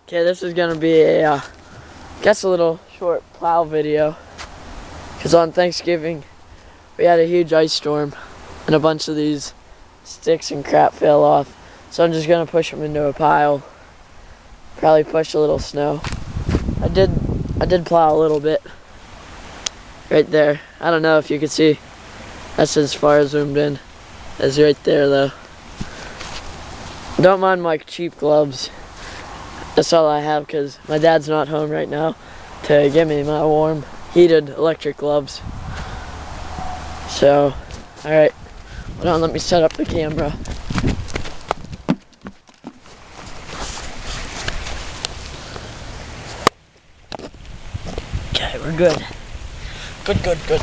Okay, this is gonna be a, guess a little short plow video. Cause on Thanksgiving, we had a huge ice storm, and a bunch of these sticks and crap fell off. So I'm just gonna push them into a pile. Probably push a little snow. I did plow a little bit. Right there. I don't know if you can see. That's as far as zoomed in. As right there though. Don't mind my cheap gloves. That's all I have because my dad's not home right now to give me my warm, heated electric gloves. So, alright. Hold on, let me set up the camera. Okay, we're good. Good.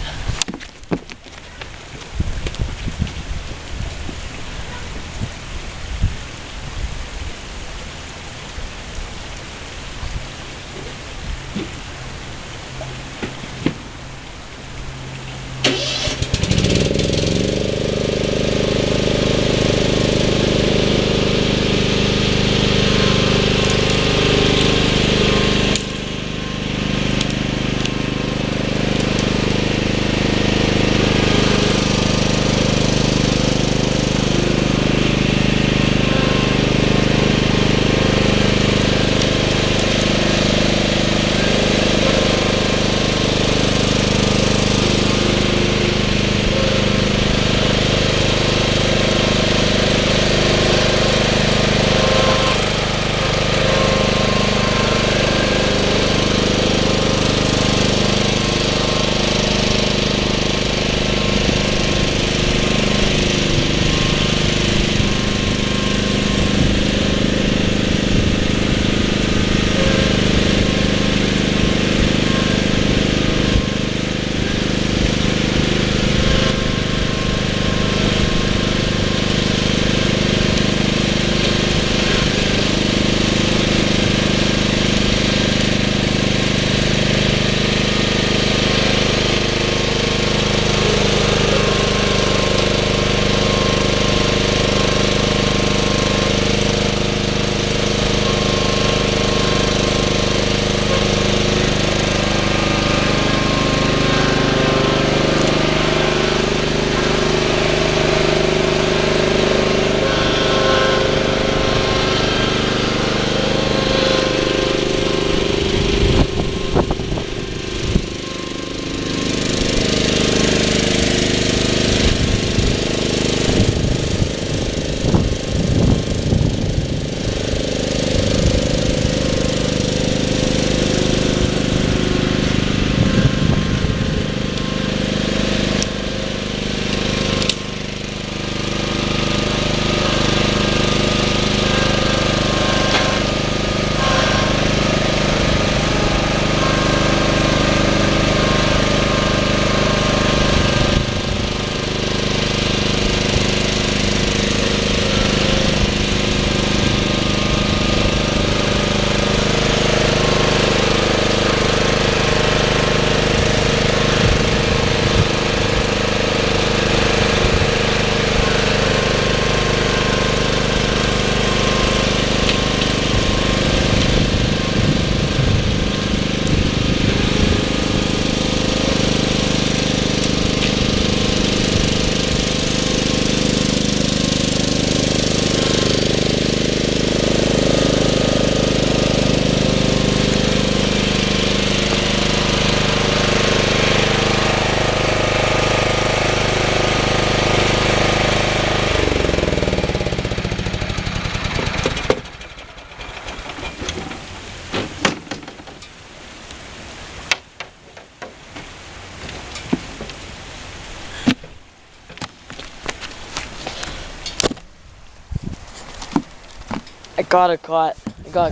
I got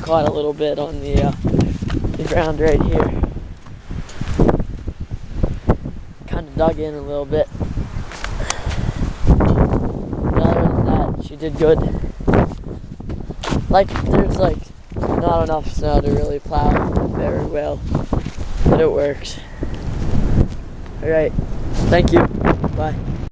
caught a little bit on the ground right here. Kind of dug in a little bit. But other than that, she did good. Like, there's like not enough snow to really plow very well, but it works. Alright, thank you. Bye.